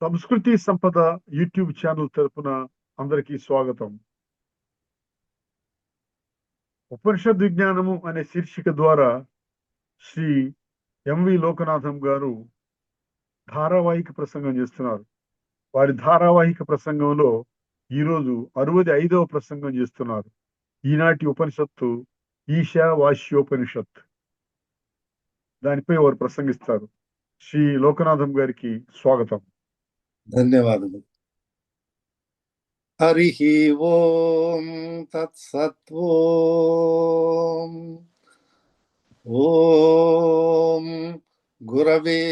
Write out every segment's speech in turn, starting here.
సంస్కృతి సంపద YouTube channel తరపున అందరికీ స్వాగతం. ఉపనిషద్ విజ్ఞానము అనే శీర్షిక ద్వారా శ్రీ ఎంవి లోకనాథం గారు ధారావాహిక ప్రసంగం చేస్తున్నారు. వారి ధారావాహిక ప్రసంగంలో ఈరోజు 65వ ప్రసంగం చేస్తున్నారు. ఈనాటి ఉపనిషత్తు ఈశావాస్యోపనిషత్. దానిపై వారు ప్రసంగిస్తారు. శ్రీ లోకనాథం గారికి స్వాగతం. ధన్యవాదాలు. హరి ఓం తత్సత్. ఓం గురవే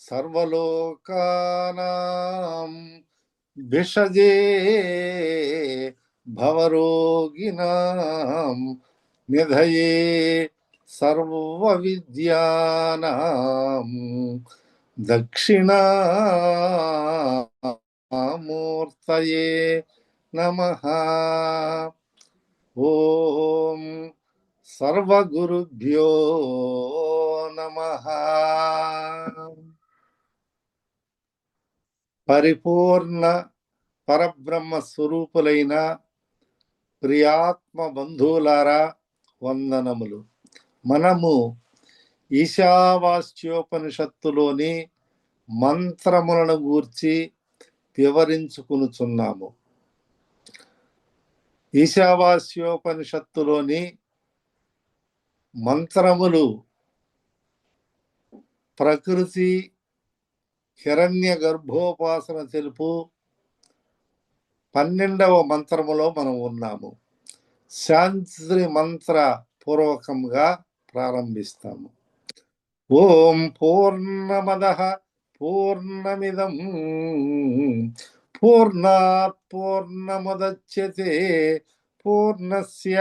సర్వలోకానాం విషజే భవరోగిణాం నిధయే సర్వవిద్యానాం దక్షిణామూర్తయే నమః. ఓం సర్వగురుభ్యో నమః. పరిపూర్ణ పరబ్రహ్మ స్వరూపులైన ప్రియాత్మ బంధువులారా, వందనములు. మనము ఈశావాస్యోపనిషత్తులోని మంత్రములను గూర్చి వివరించుకునుచున్నాము. ఈశావాస్యోపనిషత్తులోని మంత్రములు ప్రకృతి హిరణ్య గర్భోపాసన తెలుపు 12వ మంత్రములో మనం ఉన్నాము. శాంతి మంత్ర పూర్వకంగా ప్రారంభిస్తాము. ఓం పూర్ణమదః పూర్ణమిదం పూర్ణాత్ పూర్ణముదచ్యతే పూర్ణస్య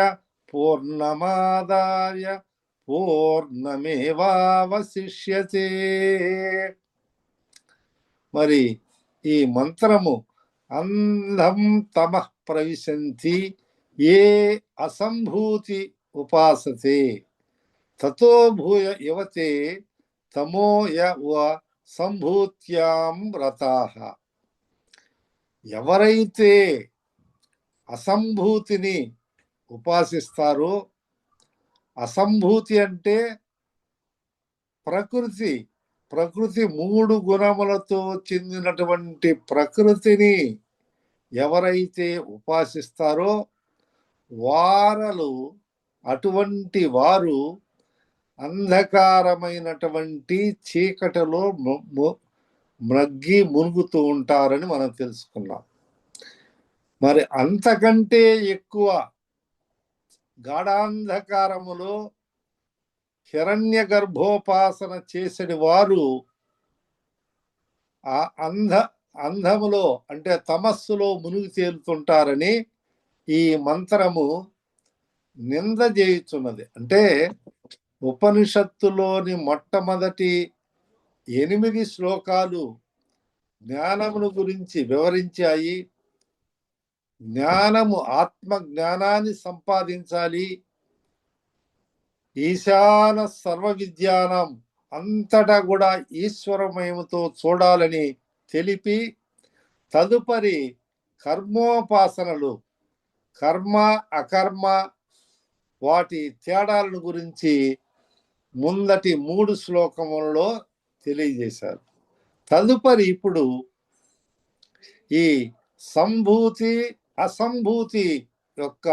పూర్ణమాదాయ పూర్ణమేవావశిష్యతే. మరి ఈ మంత్రము అంధం తమః ప్రవిశంతి ఏ అసంభూతి ఉపాసతే తతో భూయ యువతే తమోయ సంభూత్యాం వ్రతాః. ఎవరైతే అసంభూతిని ఉపాసిస్తారో, అసంభూతి అంటే ప్రకృతి 3 గుణములతో చెందినటువంటి ప్రకృతిని ఎవరైతే ఉపాసిస్తారో అటువంటి వారు అంధకారమైనటువంటి చీకటిలో మునుగుతూ ఉంటారని మనం తెలుసుకున్నాం. మరి అంతకంటే ఎక్కువ గాఢాంధకారములో హిరణ్య గర్భోపాసన చేసిన వారు ఆ అంధములో అంటే తమస్సులో మునిగి తేలుతుంటారని ఈ మంత్రము నింద చేయుచున్నది. అంటే ఉపనిషత్తులోని మొట్టమొదటి 8 శ్లోకాలు జ్ఞానమును గురించి వివరించాయి. జ్ఞానము ఆత్మ జ్ఞానాన్ని సంపాదించాలి. ఈశాన సర్వ విద్యానం అంతటా కూడా ఈశ్వరమయముతో చూడాలని తెలిపి తదుపరి కర్మోపాసనలు, కర్మ అకర్మ వాటి తేడాలను గురించి ముందటి 3 శ్లోకములలో తెలియజేశారు. తదుపరి ఇప్పుడు ఈ సంభూతి అసంభూతి యొక్క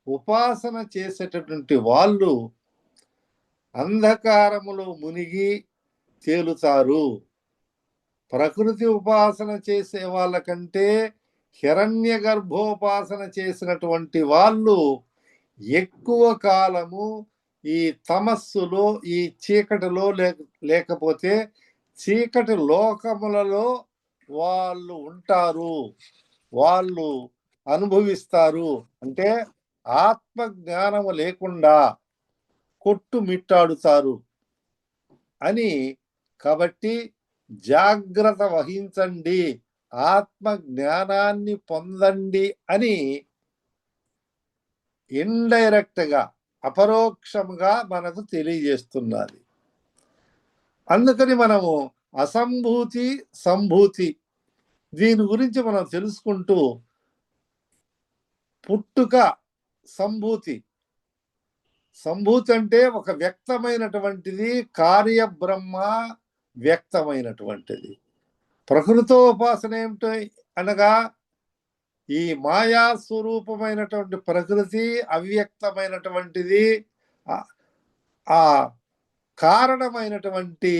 ఉపాసన చేసేటటువంటి వాళ్ళు అంధకారములో మునిగి తేలుతారు. ప్రకృతి ఉపాసన చేసే వాళ్ళకంటే హిరణ్య గర్భోపాసన చేసినటువంటి వాళ్ళు ఎక్కువ కాలము ఈ తమస్సులో, ఈ చీకటిలో లేకపోతే చీకటి లోకములలో వాళ్ళు ఉంటారు, వాళ్ళు అనుభవిస్తారు. అంటే ఆత్మ జ్ఞానము లేకుండా కొట్టుమిట్టాడుతారు అని. కాబట్టి జాగ్రత్త వహించండి, ఆత్మ జ్ఞానాన్ని పొందండి అని ఇండైరెక్ట్ గా అపరోక్షంగా మనకు తెలియజేస్తున్నది. అందుకని మనము అసంభూతి, సంభూతి, దీని గురించి మనం తెలుసుకుంటూ పుట్టుక, సంభూతి. సంభూతి అంటే ఒక వ్యక్తమైనటువంటిది, కార్యబ్రహ్మ వ్యక్తమైనటువంటిది. ప్రకృతోపాసన ఏమిటో అనగా ఈ మాయా స్వరూపమైనటువంటి ప్రకృతి అవ్యక్తమైనటువంటిది, ఆ కారణమైనటువంటి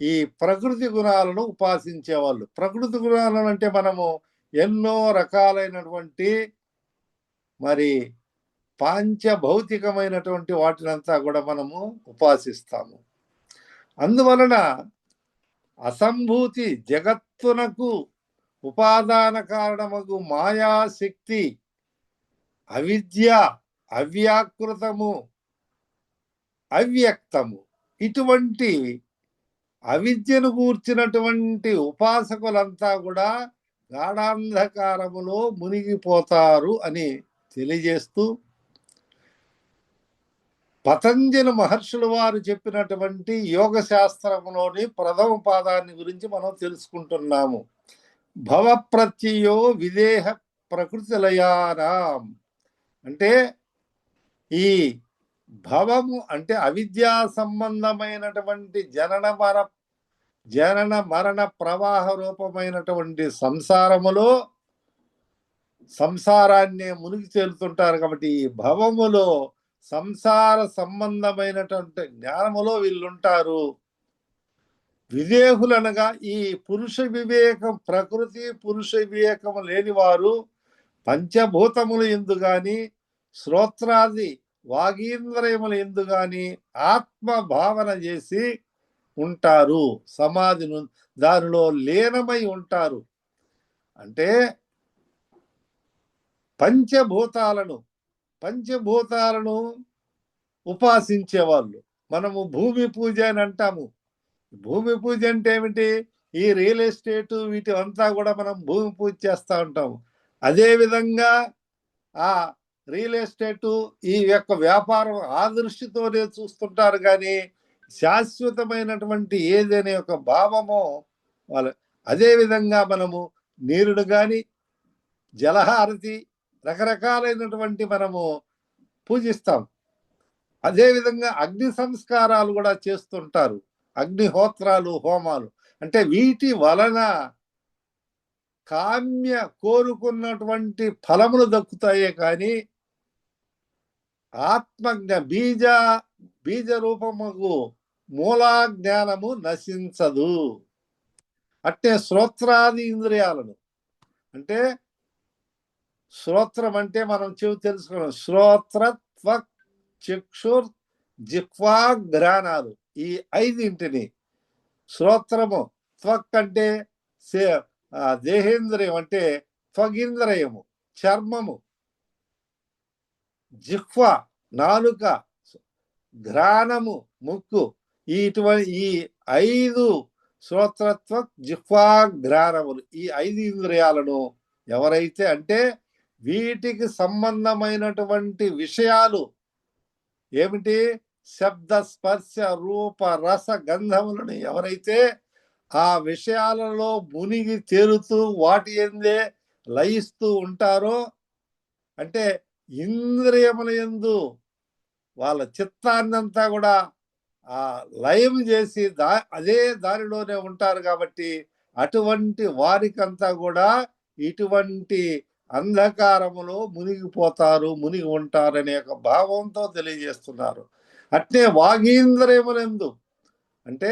ఈ ప్రకృతి గుణాలను ఉపాసించేవాళ్ళు. ప్రకృతి గుణాలను అంటే మనము ఎన్నో రకాలైనటువంటి మరి పాంచభౌతికమైనటువంటి వాటినంతా కూడా మనము ఉపాసిస్తాము. అందువలన అసంభూతి, జగత్తునకు ఉపాదాన కారణమగు మాయాశక్తి, అవిద్య, అవ్యాకృతము, అవ్యక్తము, ఇటువంటి అవిద్యను గూర్చినటువంటి ఉపాసకులంతా కూడా గాఢాంధకారములో మునిగిపోతారు అని తెలియజేస్తూ, పతంజలి మహర్షుల వారు చెప్పినటువంటి యోగ శాస్త్రములోని ప్రథమ పాదాన్ని గురించి మనం తెలుసుకుంటున్నాము. భవ ప్రత్యయో విదేహ ప్రకృతి లయానాం. అంటే ఈ భవము అంటే అవిద్యా సంబంధమైనటువంటి జనన మరణ ప్రవాహ రూపమైనటువంటి సంసారాన్ని మునిగి తేలుతుంటారు. కాబట్టి ఈ భవములో సంసార సంబంధమైనటువంటి జ్ఞానములో వీళ్ళుంటారు. విదేహులనగా ఈ పురుష వివేకం, ప్రకృతి పురుష వివేకము లేనివారు పంచభూతములు ఎందు గాని, శ్రోత్రాది వాగీంద్రియముల ఎందు గాని ఆత్మ భావన చేసి ఉంటారు. సమాధిను దానిలో లీనమై ఉంటారు. అంటే పంచభూతాలను ఉపాసించేవాళ్ళు. మనము భూమి పూజ అని అంటాము. భూమి పూజ అంటే ఏమిటి? ఈ రియల్ ఎస్టేట్ వీటి అంతా కూడా మనం భూమి పూజ చేస్తూ ఉంటాము. అదేవిధంగా ఆ రియల్ ఎస్టేటు ఈ యొక్క వ్యాపారం ఆ దృష్టితోనే చూస్తుంటారు. కానీ శాశ్వతమైనటువంటి ఏదైనా యొక్క భావమో వాళ్ళు. అదేవిధంగా మనము నీరుడు కానీ, జలహారతి, రకరకాలైనటువంటి మనము పూజిస్తాం. అదేవిధంగా అగ్ని సంస్కారాలు కూడా చేస్తుంటారు. అగ్నిహోత్రాలు, హోమాలు. అంటే వీటి వలన కామ్య కోరుకున్నటువంటి ఫలములు దక్కుతాయే కానీ ఆత్మజ్ఞ బీజ రూపముకు మూలా జ్ఞానము నశించదు. అట్టే శ్రోత్రాది ఇంద్రియాలను, అంటే శ్రోత్రం అంటే మనం చెవి తెలుసుకున్నాం. శ్రోత్ర, త్వక్, చక్షుర్, జిహ్వా, ఘ్రాణాలు, ఈ ఐదింటిని శ్రోత్రము. త్వక్ అంటే దేహేంద్రియం, అంటే త్వగింద్రియము, చర్మము. జిహ్వ నాలుక, ఘ్రాణము ముక్కు. ఈ 5 శ్రోత్రత్వ, జిహ్వా, ఘ్రాణములు, ఈ 5 ఇంద్రియాలను ఎవరైతే, అంటే వీటికి సంబంధమైనటువంటి విషయాలు ఏమిటి? శబ్ద, స్పర్శ, రూప, రస, గంధములను ఎవరైతే ఆ విషయాలలో మునిగి తేలుతూ వాటి ఎందే లయిస్తూ ఉంటారో, అంటే ఇంద్రియముల యందు వాళ్ళ చిత్తాన్నంతా కూడా ఆ లయం చేసి అదే దానిలోనే ఉంటారు. కాబట్టి అటువంటి వారికంతా కూడా ఇటువంటి అంధకారములో మునిగి ఉంటారనే ఒక భావంతో తెలియజేస్తున్నారు. అట్నే వాగీంద్రియములందు, అంటే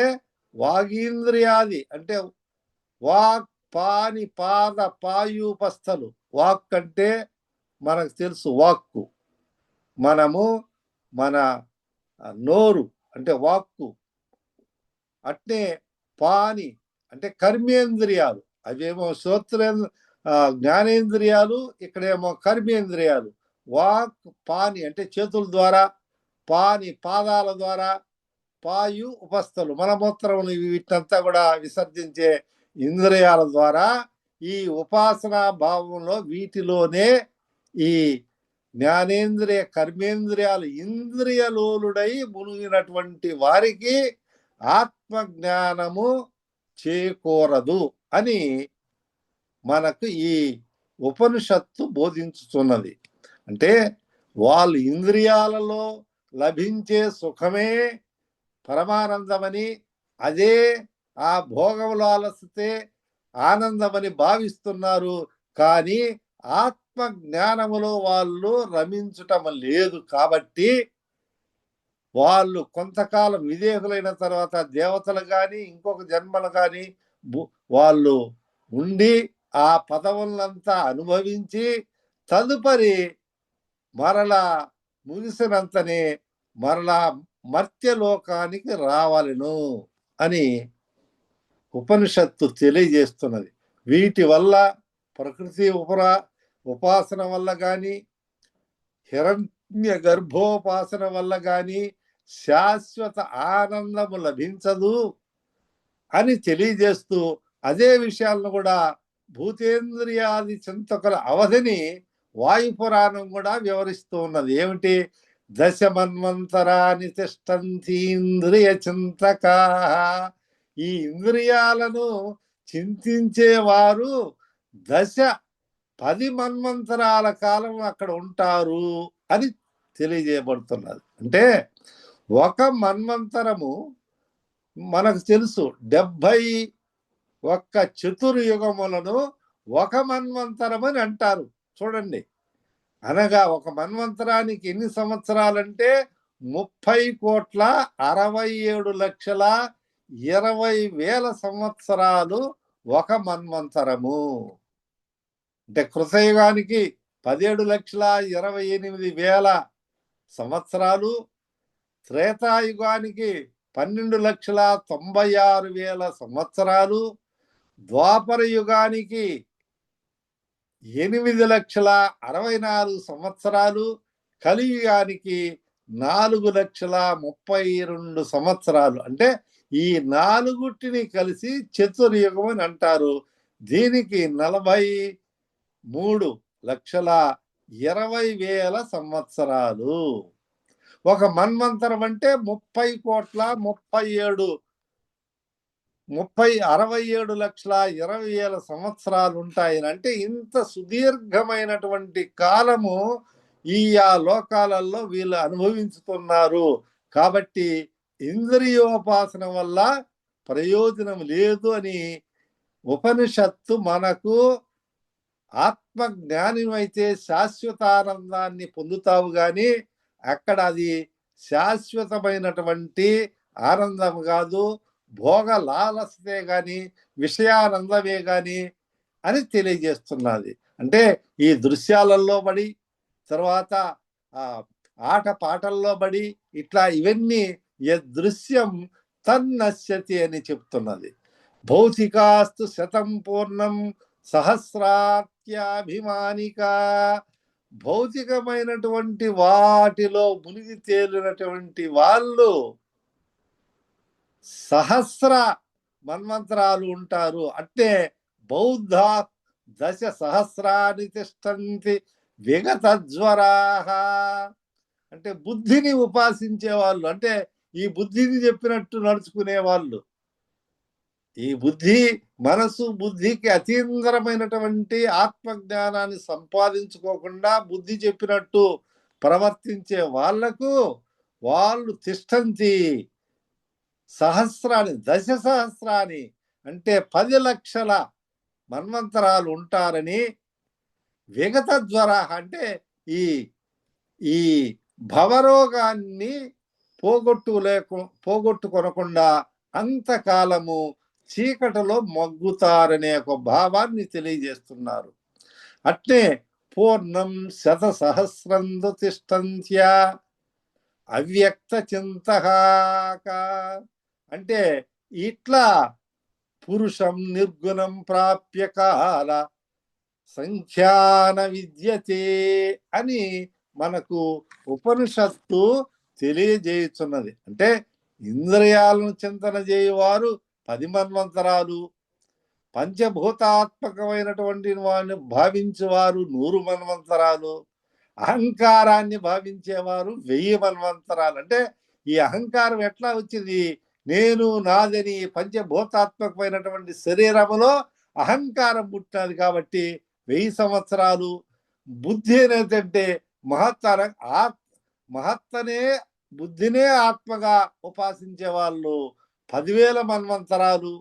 వాగీంద్రియాది అంటే వాక్, పాని, పాద, పాయూపస్థలు. వాక్ అంటే మనకు తెలుసు, వాక్కు మనము మన నోరు అంటే వాక్కు. అట్నే పాని అంటే కర్మేంద్రియాలు, అవేమో జ్ఞానేంద్రియాలు, ఇక్కడేమో కర్మేంద్రియాలు. వాక్, పాని అంటే చేతుల ద్వారా, పాని పాదాల ద్వారా, పాయు ఉపస్థలు మలమూత్రములు, వీటంతా కూడా విసర్జించే ఇంద్రియాల ద్వారా ఈ ఉపాసనా భావంలో వీటిలోనే ఈ జ్ఞానేంద్రియ, కర్మేంద్రియాలు ఇంద్రియలోలుడై మునిగినటువంటి వారికి ఆత్మజ్ఞానము చేకూరదు అని మనకు ఈ ఉపనిషత్తు బోధించుతున్నది. అంటే వాళ్ళు ఇంద్రియాలలో లభించే సుఖమే పరమానందమని, అదే ఆ భోగముల ఆలసితే ఆనందమని భావిస్తున్నారు. కానీ ఆత్మ జ్ఞానములో వాళ్ళు రమించటం లేదు. కాబట్టి వాళ్ళు కొంతకాలం విదేహులైన తర్వాత దేవతలు కానీ ఇంకొక జన్మలు కానీ వాళ్ళు ఉండి ఆ పదవులంతా అనుభవించి తదుపరి మరలా ముగిసినంతనే మరలా మర్త్యలోకానికి రావాలను అని ఉపనిషత్తు తెలియజేస్తున్నది. వీటి వల్ల ప్రకృతి ఉపాసన వల్ల కానీ హిరణ్య గర్భోపాసన వల్ల కానీ శాశ్వత ఆనందము లభించదు అని తెలియజేస్తూ అదే విషయాలను కూడా భూతేంద్రియాది చింతకుల అవధిని వాయుపురాణం కూడా వివరిస్తూ ఉన్నది. ఏమిటి? దశమన్వంతరాని తిష్టంతీంద్రియ చింతక. ఈ ఇంద్రియాలను చింతించేవారు 10 మన్వంతరాల కాలం అక్కడ ఉంటారు అని తెలియజేయబడుతున్నది. అంటే ఒక మన్వంతరము మనకు తెలుసు 71 చతుర్యుగములను ఒక మన్వంతరమని అంటారు. చూడండి, అనగా ఒక మన్వంతరానికి ఎన్ని సంవత్సరాలంటే 30,67,20,000 సంవత్సరాలు ఒక మన్వంతరము. అంటే కృతయుగానికి 17,28,000 సంవత్సరాలు, త్రేతాయుగానికి 12,96,000 సంవత్సరాలు, ద్వాపర యుగానికి 8,64,000 సంవత్సరాలు, కలియుగానికి 4,32,000 సంవత్సరాలు. అంటే ఈ నాలుగుటిని కలిసి చతుర్యుగం అని అంటారు. దీనికి 43,20,000 సంవత్సరాలు. ఒక మన్వంతరం అంటే 67,20,000 సంవత్సరాలు ఉంటాయని. అంటే ఇంత సుదీర్ఘమైనటువంటి కాలము ఈ లోకాలలో వీళ్ళు అనుభవించుతున్నారు. కాబట్టి ఇంద్రియోపాసన వల్ల ప్రయోజనం లేదు అని ఉపనిషత్తు మనకు ఆత్మజ్ఞానమైతే శాశ్వతానందాన్ని పొందుతావు కానీ అక్కడ అది శాశ్వతమైనటువంటి ఆనందం కాదు, భోగ లాలసతే గాని విషయానందమే గాని అని తెలియజేస్తున్నది. అంటే ఈ దృశ్యాలలో పడి తర్వాత ఆట పాటల్లో పడి ఇట్లా ఇవన్నీ యదృశ్యం తన్నశ్యతి అని చెప్తున్నది. భౌతికాస్తు శతం పూర్ణం సహస్రాత్యాభిమానిక. భౌతికమైనటువంటి వాటిలో మునిగి తేలినటువంటి వాళ్ళు సహస్ర మన్వంతరాలు ఉంటారు. అంటే బౌద్ధ 10 సహస్రాని తిష్టంతి విగతజ్వరాః. అంటే బుద్ధిని ఉపాసించే వాళ్ళు, అంటే ఈ బుద్ధిని చెప్పినట్టు నడుచుకునే వాళ్ళు, ఈ మనసు బుద్ధికి అతీంద్రమైనటువంటి ఆత్మజ్ఞానాన్ని సంపాదించుకోకుండా బుద్ధి చెప్పినట్టు ప్రవర్తించే వాళ్ళు తిష్టంతి సహస్రాన్ని 10 సహస్రాన్ని అంటే 10 లక్షల మన్వంతరాలు ఉంటారని. విగత జ్వర అంటే ఈ భవరోగాన్ని పోగొట్టుకొనకుండా అంతకాలము చీకటిలో మగ్గుతారనే ఒక భావాన్ని తెలియజేస్తున్నారు. అట్నే పూర్ణం 100 సహస్రందు తిష్టంత్య అవ్యక్త చింతహాక. అంటే ఇట్లా పురుషం నిర్గుణం ప్రాప్య కాల సంఖ్యాన విద్యతే అని మనకు ఉపనిషత్తు తెలియజేయుచున్నది. అంటే ఇంద్రియాలను చింతన చేయువారు 10 మన్వంతరాలు, పంచభూతాత్మకమైనటువంటి వాడిని భావించేవారు 100 మన్వంతరాలు, అహంకారాన్ని భావించేవారు 1000 మన్వంతరాలు. అంటే ఈ అహంకారం ఎట్లా వచ్చింది? నేను నాదని పంచభూతాత్మకమైనటువంటి శరీరములో అహంకారం పుట్టినది కాబట్టి 1000 సంవత్సరాలు. బుద్ధి అనేదంటే మహత్తనే బుద్ధినే ఆత్మగా ఉపాసించే వాళ్ళు 10,000 మన్వంతరాలు,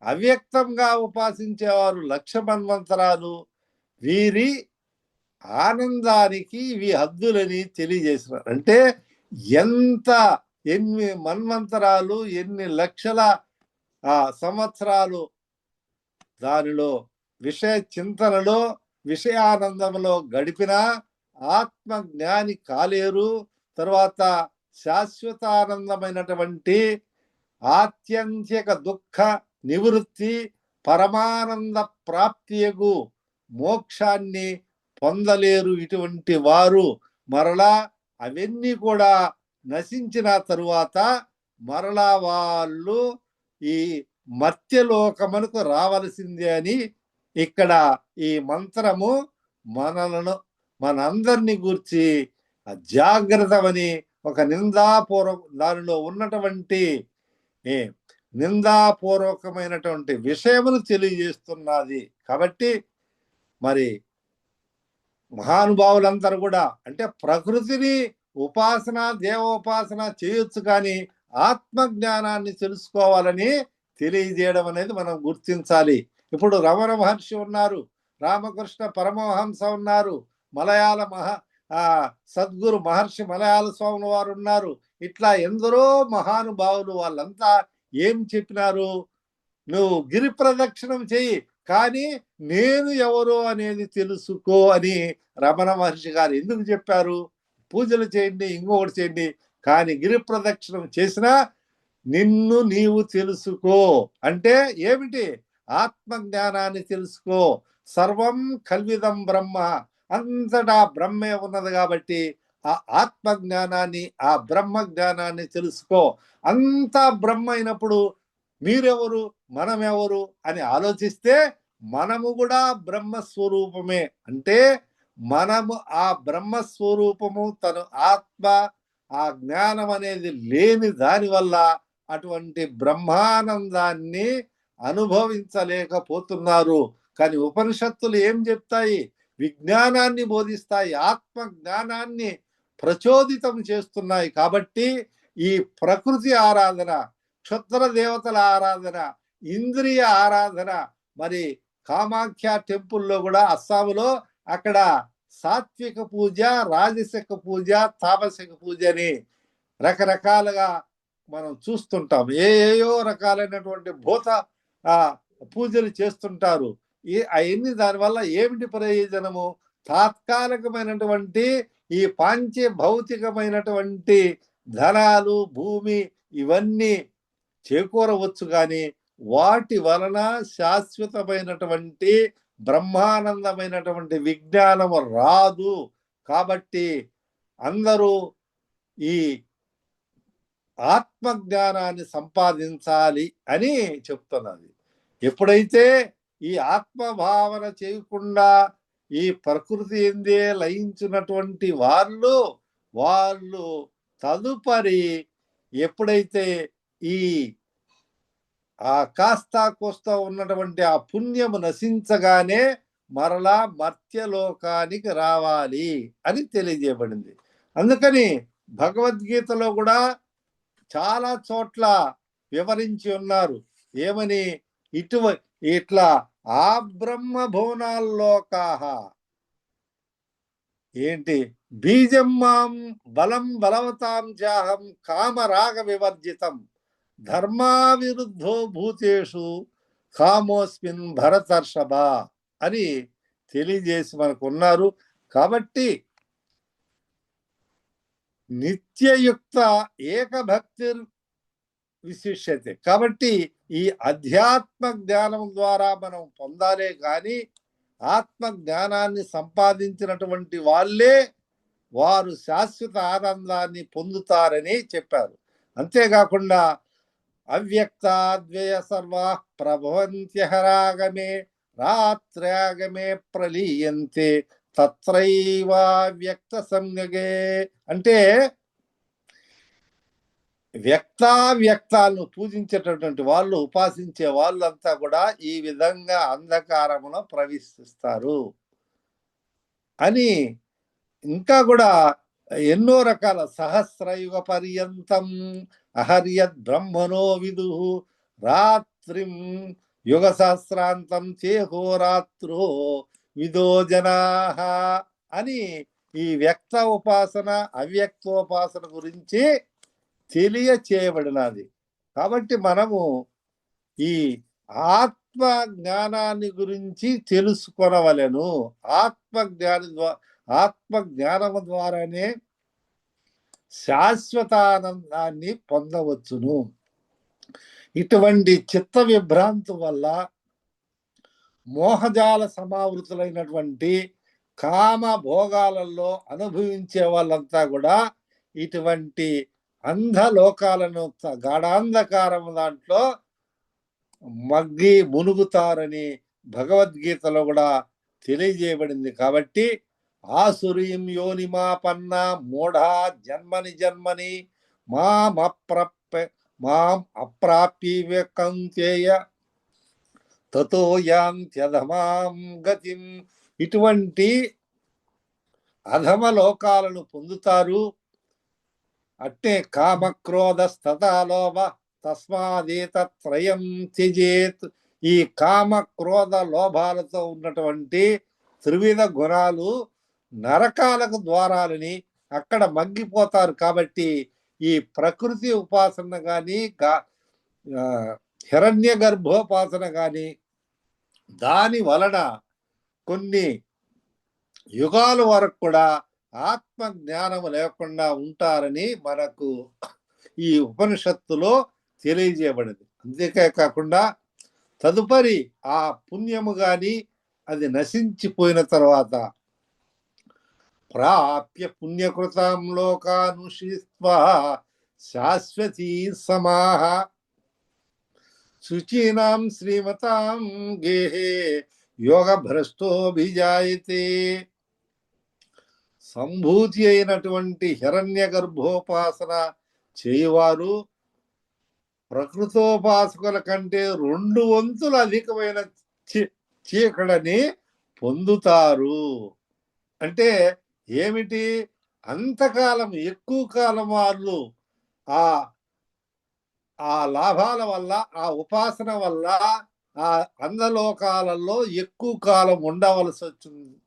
అవ్యక్తంగా ఉపాసించేవారు 1,00,000 మన్వంతరాలు. వీరి ఆనందానికి ఇవి హద్దులని తెలియజేసినారు. అంటే ఎంత ఎన్ని మన్వంతరాలు, ఎన్ని లక్షల సంవత్సరాలు దానిలో విషయ చింతనలో, విషయానందంలో గడిపినా ఆత్మ జ్ఞాని కాలేరు. తర్వాత శాశ్వతానందమైనటువంటి ఆత్యంతిక దుఃఖ నివృత్తి, పరమానంద ప్రాప్తియగు మోక్షాన్ని పొందలేరు ఇటువంటి వారు. మరలా అవన్నీ కూడా నశించిన తరువాత మరలా వాళ్ళు ఈ మర్త్యలోకమునకు రావలసిందే అని ఇక్కడ ఈ మంత్రము మనందరినీ గూర్చి జాగ్రత్తమని ఒక దానిలో ఉన్నటువంటి నిందాపూర్వకమైనటువంటి విషయమును తెలియజేస్తున్నది. కాబట్టి మరి మహానుభావులందరూ కూడా అంటే ప్రకృతిని ఉపాసన, దేవోపాసన చేయొచ్చు, కానీ ఆత్మజ్ఞానాన్ని తెలుసుకోవాలని తెలియజేయడం అనేది మనం గుర్తించాలి. ఇప్పుడు రమణ మహర్షి ఉన్నారు, రామకృష్ణ పరమహంస ఉన్నారు, మలయాళ సద్గురు మహర్షి మలయాళ స్వామి వారు ఉన్నారు. ఇట్లా ఎందరో మహానుభావులు. వాళ్ళంతా ఏం చెప్పినారు? నువ్వు గిరి ప్రదక్షిణం చెయ్యి, కానీ నేను ఎవరో అనేది తెలుసుకో అని రమణ మహర్షి గారు ఎందుకు చెప్పారు? పూజలు చేయండి, ఇంకొకటి చేయండి, కానీ గిరి ప్రదక్షిణం చేసినా నిన్ను నీవు తెలుసుకో. అంటే ఏమిటి? ఆత్మజ్ఞానాన్ని తెలుసుకో. సర్వం కల్విదం బ్రహ్మ, అంతటా బ్రహ్మే ఉన్నది కాబట్టి ఆ ఆత్మజ్ఞానాన్ని, ఆ బ్రహ్మ జ్ఞానాన్ని తెలుసుకో. అంతా బ్రహ్మ అయినప్పుడు మీరెవరు, మనమెవరు అని ఆలోచిస్తే మనము కూడా బ్రహ్మస్వరూపమే. అంటే మనము ఆ బ్రహ్మస్వరూపము, తను ఆత్మ, ఆ జ్ఞానం అనేది లేని దానివల్ల అటువంటి బ్రహ్మానందాన్ని అనుభవించలేకపోతున్నారు. కానీ ఉపనిషత్తులు ఏం చెప్తాయి? విజ్ఞానాన్ని బోధిస్తాయి, ఆత్మ జ్ఞానాన్ని ప్రచోదితం చేస్తున్నాయి. కాబట్టి ఈ ప్రకృతి ఆరాధన, క్షుద్ర దేవతల ఆరాధన, ఇంద్రియ ఆరాధన, మరి కామాఖ్య టెంపుల్లో కూడా అస్సాంలో అక్కడ సాత్విక పూజ, రాజసిక పూజ, తామసిక పూజ అని రకరకాలుగా మనం చూస్తుంటాం. ఏయో రకాలైనటువంటి భూత పూజలు చేస్తుంటారు. అవన్నీ దానివల్ల ఏమిటి ప్రయోజనము? తాత్కాలికమైనటువంటి ఈ భౌతికమైనటువంటి ధనాలు, భూమి ఇవన్నీ చేకూరవచ్చు, కానీ వాటి వలన శాశ్వతమైనటువంటి బ్రహ్మానందమైనటువంటి విజ్ఞానము రాదు. కాబట్టి అందరూ ఈ ఆత్మజ్ఞానాన్ని సంపాదించాలి అని చెప్తున్నది. ఎప్పుడైతే ఈ ఆత్మభావన చేయకుండా ఈ ప్రకృతి ఎందే లయించినటువంటి వాళ్ళు తదుపరి ఎప్పుడైతే ఈ కాస్త కోస్తా ఉన్నటువంటి ఆ పుణ్యము నశించగానే మరలా మర్త్యలోకానికి రావాలి అని తెలియజేయబడింది. అందుకని భగవద్గీతలో కూడా చాలా చోట్ల వివరించి ఉన్నారు. ఏమని? ఇట్లా ఆ బ్రహ్మ భువనాల్లోకాహ ఏంటి? బీజం మాం బలం బలవతాం చాహం కామరాగ వివర్జితం ధర్మావిరుద్ధో భూతేషు కామోస్మిన్ భరతర్షభ అని తెలియజేసి మనకు ఉన్నారు. కాబట్టి నిత్యయుక్త ఏకభక్తి విశిష్యతే. కాబట్టి ఈ అధ్యాత్మ జ్ఞానం ద్వారా మనం పొందాలే కానీ ఆత్మ జ్ఞానాన్ని సంపాదించినటువంటి వారు శాశ్వత ఆనందాన్ని పొందుతారని చెప్పారు. అంతేకాకుండా అవ్యక్తాద్వయ సర్వా ప్రభవంత్యహరాగమే రాత్రాగమే ప్రలీయంతే తత్రైవ వ్యక్త సంజ్ఞగే. అంటే వ్యక్తావ్యక్తాలను పూజించేటటువంటి వాళ్ళు, ఉపాసించే వాళ్ళంతా కూడా ఈ విధంగా అంధకారములో ప్రవేశిస్తారు అని ఇంకా కూడా ఎన్నో రకాల సహస్రయుగ పర్యంతం అహర్యద్ బ్రహ్మణో విదు రాత్రిం యుగ సహస్రాంతం చేహోరాత్రో విదో జనాః అని ఈ వ్యక్త ఉపాసన అవ్యక్తోపాసన గురించి తెలియచేయబడినది. కాబట్టి మనము ఈ ఆత్మ జ్ఞానాన్ని గురించి తెలుసుకొనవలెను. ఆత్మ జ్ఞానము ద్వారానే శాశ్వతానందాన్ని పొందవచ్చును. ఇటువంటి చిత్త విభ్రాంతి వల్ల మోహజాల సమావృతులైనటువంటి కామ భోగాలలో అనుభవించే వాళ్ళంతా కూడా ఇటువంటి అంధలోకాలను గాఢాంధకారం దాంట్లో మగ్గి మునుగుతారని భగవద్గీతలో కూడా తెలియజేయబడింది. కాబట్టి ఆసురీం యోనిమాపన్న మూఢా జన్మని జన్మని మాం అప్రాప్య తతో యాంత్యధమాం గతిం. ఇటువంటి అధమ లోకాలను పొందుతారు. అట్టే కామక్రోధస్తథా లోభ తస్మాదేతత్రయం త్యజేత్. ఈ కామ క్రోధ లోభాలతో ఉన్నటువంటి త్రివిధ గుణాలు నరకాలకు ద్వారాలని అక్కడ మగ్గిపోతారు. కాబట్టి ఈ ప్రకృతి ఉపాసన కానీ హిరణ్య గర్భోపాసన కానీ దాని వలన కొన్ని యుగాల వరకు కూడా ఆత్మ జ్ఞానము లేకుండా ఉంటారని మనకు ఈ ఉపనిషత్తులో తెలియజేయబడింది. అంతేకాకుండా తదుపరి ఆ పుణ్యము గాని అది నశించిపోయిన తర్వాత ప్రాప్య పుణ్యకృతం లోకానుషిత్వా శాశ్వతీ సమాహ శుచీనాం శ్రీమతాం గేహే యోగ భ్రష్టోభిజాయతే. సంభూతి అయినటువంటి హిరణ్య గర్భోపాసన చేయవారు ప్రకృతోపాసకుల కంటే 2 వంతులు అధికమైన చీకడని పొందుతారు. అంటే ఏమిటి? అంతకాలం ఎక్కువ కాలం వాళ్ళు ఆ లాభాల వల్ల, ఆ ఉపాసన వల్ల ఆ అంధలోకాలలో ఎక్కువ కాలం ఉండవలసి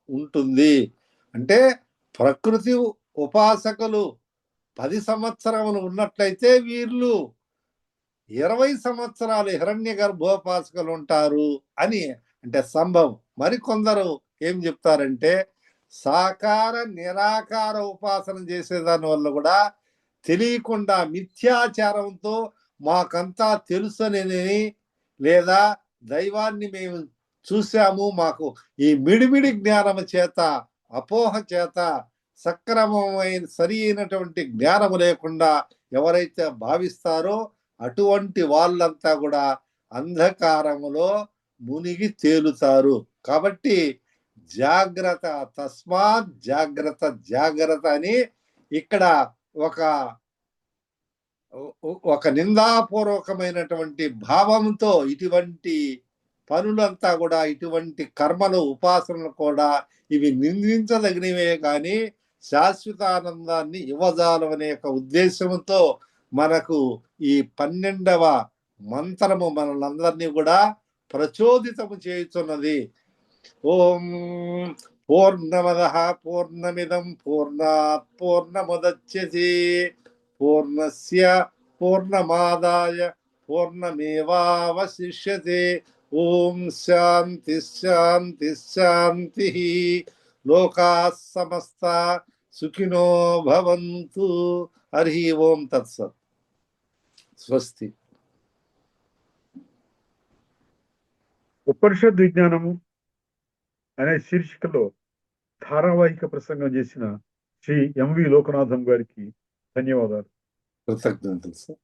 ఉంటుంది. అంటే ప్రకృతి ఉపాసకులు 10 సంవత్సరములు ఉన్నట్లయితే వీళ్ళు 20 సంవత్సరాలు హిరణ్య గర్భోపాసకులు ఉంటారు అని అంటే సంభవం. మరికొందరు ఏం చెప్తారంటే సాకార నిరాకార ఉపాసన చేసేదాని వల్ల కూడా తెలియకుండా మిథ్యాచారంతో మాకంతా తెలుసని లేదా దైవాన్ని మేము చూసాము, మాకు ఈ మిడిమిడి జ్ఞానము చేత అపోహ చేత సక్రమమైన సరి అయినటువంటి జ్ఞానము లేకుండా ఎవరైతే భావిస్తారో అటువంటి వాళ్ళంతా కూడా అంధకారములో మునిగి తేలుతారు. కాబట్టి జాగ్రత్త, తస్మాత్ జాగ్రత్త జాగ్రత్త అని ఇక్కడ ఒక నిందాపూర్వకమైనటువంటి భావంతో ఇటువంటి పనులంతా కూడా, ఇటువంటి కర్మలు ఉపాసనలు కూడా ఇవి నిందించదగినవే కానీ శాశ్వతానందాన్ని ఇవ్వజాలమనే ఉద్దేశంతో మనకు ఈ 12వ మంత్రము మనలందరినీ కూడా ప్రచోదితము చేయుచున్నది. ఓం పూర్ణమదః పూర్ణమిదం పూర్ణాత్ పూర్ణముదచ్యతే పూర్ణస్య పూర్ణమాదాయ పూర్ణమేవావశిష్యతే. ఓం శాంతి శాంతి శాంతి. లోకాః సమస్తాః సుఖినో భవంతు. హరి ఓం తత్సత్. స్వస్తి. ఉపనిషద్ విజ్ఞానము అనే శీర్షికలో ధారావాహిక ప్రసంగం చేసిన శ్రీ ఎంవి లోకనాథం గారికి ధన్యవాదాలు. కృతజ్ఞతలు సార్.